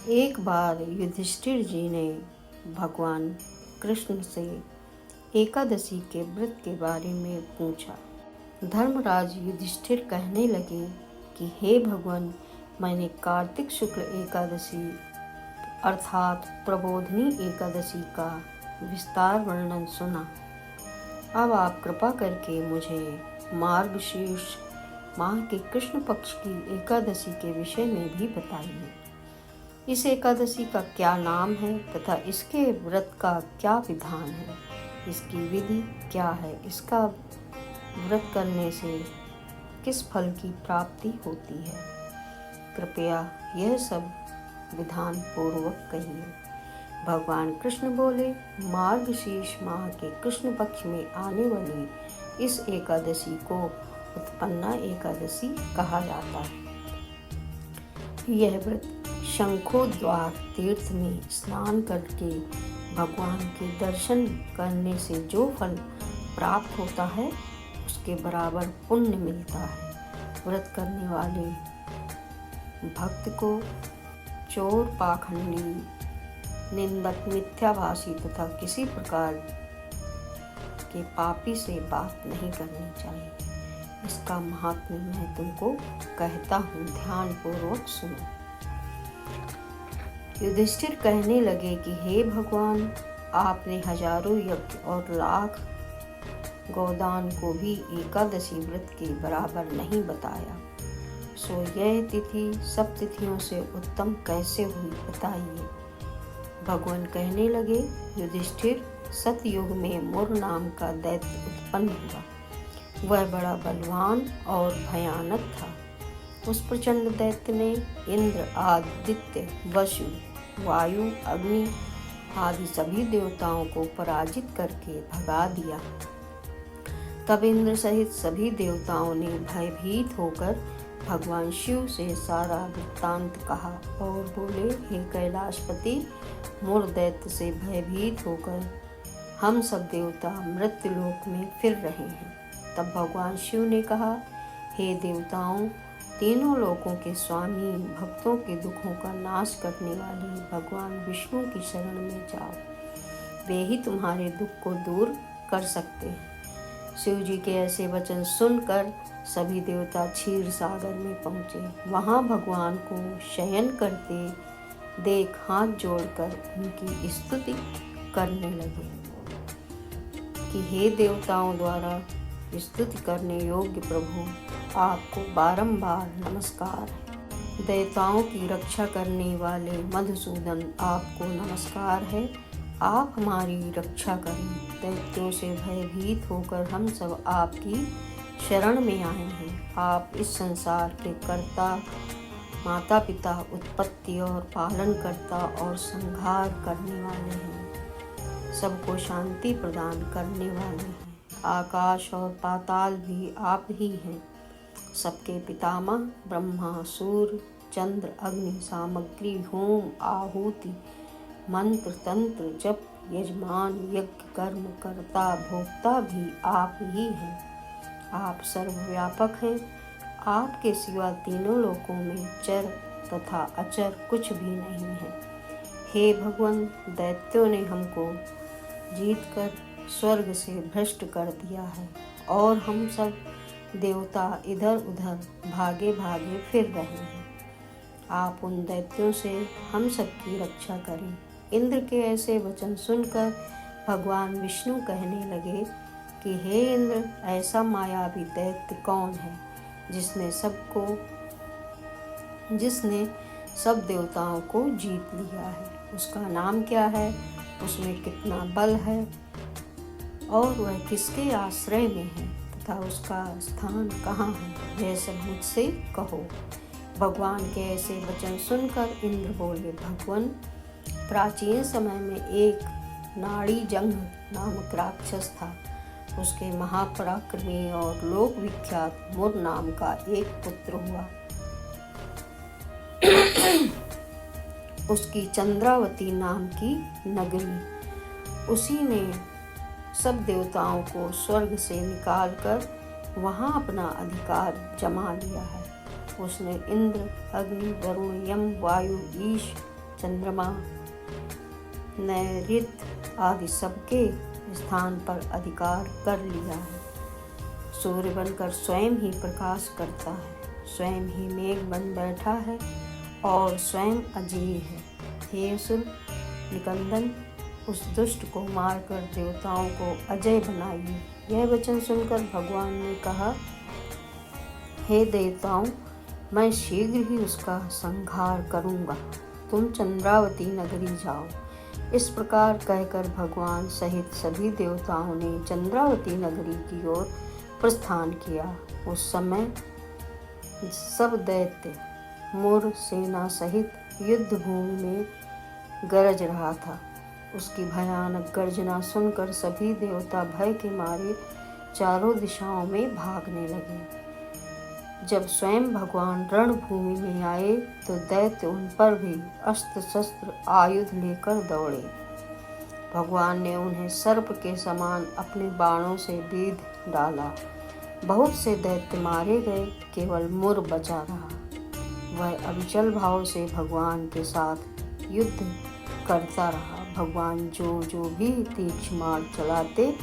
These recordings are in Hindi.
एक बार युधिष्ठिर जी ने भगवान कृष्ण से एकादशी के व्रत के बारे में पूछा। धर्मराज युधिष्ठिर कहने लगे कि हे भगवान, मैंने कार्तिक शुक्ल एकादशी अर्थात प्रबोधिनी एकादशी का विस्तार वर्णन सुना। अब आप कृपा करके मुझे मार्गशीर्ष माह के कृष्ण पक्ष की एकादशी के विषय में भी बताइए। इस एकादशी का क्या नाम है तथा इसके व्रत का क्या विधान है, इसकी विधि क्या है, इसका व्रत करने से किस फल की प्राप्ति होती है। कृपया यह सब विधान पूर्वक कहिए। भगवान कृष्ण बोले, मार्गशीर्ष माह के कृष्ण पक्ष में आने वाली इस एकादशी को उत्पन्ना एकादशी कहा जाता है। यह व्रत शंखोद्वार तीर्थ में स्नान करके भगवान के दर्शन करने से जो फल प्राप्त होता है उसके बराबर पुण्य मिलता है। व्रत करने वाले भक्त को चोर, पाखंडी, निंदक, मिथ्याभाषी तथा किसी प्रकार के पापी से बात नहीं करनी चाहिए। इसका महात्म्य मैं तुमको कहता हूँ, ध्यान पूर्वक सुनो। युधिष्ठिर कहने लगे कि हे भगवान, आपने हजारों यज्ञ और लाख गोदान को भी एकादशी व्रत के बराबर नहीं बताया, सो यह तिथि सब तिथियों से उत्तम कैसे हुई, बताइए। भगवान कहने लगे, युधिष्ठिर, सतयुग में मुर नाम का दैत्य उत्पन्न हुआ। वह बड़ा बलवान और भयानक था। उस प्रचंड दैत्य ने इंद्र, आदित्य, वसु, वायु, अग्नि आदि सभी देवताओं को पराजित करके भगा दिया। तब इंद्र सहित सभी देवताओं ने भयभीत होकर भगवान शिव से सारा वृत्तांत कहा और बोले, हे कैलाशपति, मुर दैत्य से भयभीत होकर हम सब देवता मृत्युलोक में फिर रहे हैं। तब भगवान शिव ने कहा, हे देवताओं, तीनों लोकों के स्वामी, भक्तों के दुखों का नाश करने वाले भगवान विष्णु की शरण में जाओ। वे ही तुम्हारे दुख को दूर कर सकते हैं। शिव जी के ऐसे वचन सुनकर सभी देवता क्षीर सागर में पहुँचे। वहाँ भगवान को शयन करते देख हाथ जोड़कर उनकी स्तुति करने लगे कि हे देवताओं द्वारा स्तुति करने योग्य प्रभु, आपको बारंबार नमस्कार है। देवताओं की रक्षा करने वाले मधुसूदन, आपको नमस्कार है। आप हमारी रक्षा करें। दैत्यों से भयभीत होकर हम सब आपकी शरण में आए हैं। आप इस संसार के कर्ता, माता पिता, उत्पत्ति और पालन करता और संहार करने वाले हैं। सबको शांति प्रदान करने वाले हैं। आकाश और पाताल भी आप ही हैं। सबके पितामह ब्रह्मा, सूर्य, चंद्र, अग्नि, सामग्री, होम, आहुति, मंत्र, तंत्र, जप, यजमान, यज्ञ, कर्म, कर्ता, भोक्ता भी आप ही हैं। आप सर्वव्यापक हैं। आपके सिवा तीनों लोकों में चर तथा अचर कुछ भी नहीं है। हे भगवान, दैत्यों ने हमको जीतकर स्वर्ग से भ्रष्ट कर दिया है और हम सब देवता इधर उधर भागे भागे फिर रहे हैं। आप उन दैत्यों से हम सबकी रक्षा करें। इंद्र के ऐसे वचन सुनकर भगवान विष्णु कहने लगे कि हे इंद्र, ऐसा मायावी दैत्य कौन है जिसने सब देवताओं को जीत लिया है? उसका नाम क्या है? उसमें कितना बल है और वह किसके आश्रय में है तथा उसका स्थान कहाँ है? यह सब मुझसे कहो। भगवान के ऐसे वचन सुनकर इंद्र बोले, भगवान, प्राचीन समय में एक नाड़ी जंग नामक राक्षस था। उसके महापराक्रमी और लोक विख्यात मुर नाम का एक पुत्र हुआ। उसकी चंद्रावती नाम की नगरी, उसी ने सब देवताओं को स्वर्ग से निकालकर वहाँ अपना अधिकार जमा लिया है। उसने इंद्र, अग्नि, वरुण, यम, वायु, ईश चंद्रमा, नैऋत्य आदि सबके स्थान पर अधिकार कर लिया है। सूर्य बनकर स्वयं ही प्रकाश करता है, स्वयं ही मेघ बन बैठा है और स्वयं अजेय है। हे असुर निकंदन, उस दुष्ट को मारकर देवताओं को अजय बनाइए। यह वचन सुनकर भगवान ने कहा, हे देवताओं, मैं शीघ्र ही उसका संहार करूंगा। तुम चंद्रावती नगरी जाओ। इस प्रकार कहकर भगवान सहित सभी देवताओं ने चंद्रावती नगरी की ओर प्रस्थान किया। उस समय सब दैत्य मुर सेना सहित युद्ध भूमि में गरज रहा था। उसकी भयानक गर्जना सुनकर सभी देवता भय के मारे चारों दिशाओं में भागने लगे। जब स्वयं भगवान रणभूमि में आए तो दैत्य उन पर भी अस्त्र शस्त्र आयुध लेकर दौड़े। भगवान ने उन्हें सर्प के समान अपने बाणों से बीध डाला। बहुत से दैत्य मारे गए, केवल मुर बचा रहा। वह अविचल भाव से भगवान के साथ युद्ध करता रहा। भगवान जो भी तीक्ष्ण मार चलाते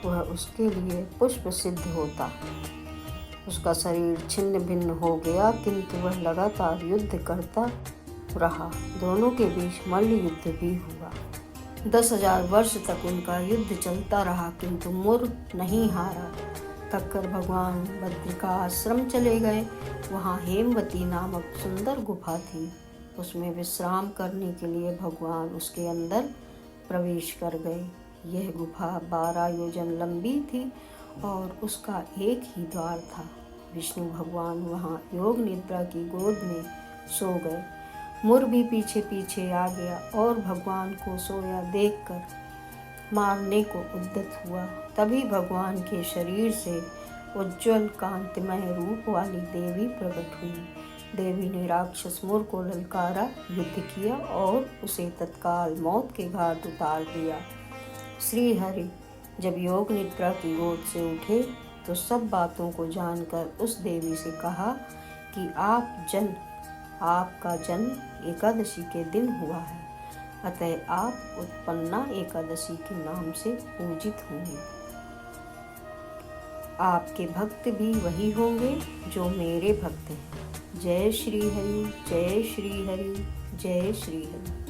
वह उसके लिए पुष्प सिद्ध होता। उसका शरीर छिन्न भिन्न हो गया, किंतु वह लगातार युद्ध करता रहा। दोनों के बीच मल्ल युद्ध भी हुआ। 10,000 वर्ष तक उनका युद्ध चलता रहा, किंतु मुर नहीं हारा। थककर भगवान बद्री का आश्रम चले गए। वहाँ हेमवती नामक सुंदर गुफा थी। उसमें विश्राम करने के लिए भगवान उसके अंदर प्रवेश कर गए। यह गुफा 12 योजन लंबी थी और उसका एक ही द्वार था। विष्णु भगवान वहाँ योग निद्रा की गोद में सो गए। मुर भी पीछे पीछे आ गया और भगवान को सोया देखकर मारने को उद्यत हुआ। तभी भगवान के शरीर से उज्ज्वल कांतिमय रूप वाली देवी प्रकट हुई। देवी ने राक्षस मुर को ललकारा, युद्ध किया और उसे तत्काल मौत के घाट उतार दिया। श्री हरि जब योग निद्रा की गोद से उठे तो सब बातों को जानकर उस देवी से कहा कि आपका जन्म एकादशी के दिन हुआ है, अतः आप उत्पन्ना एकादशी के नाम से पूजित होंगे। आपके भक्त भी वही होंगे जो मेरे भक्त हैं। जय श्री हरि, जय श्री हरि, जय श्री हरि।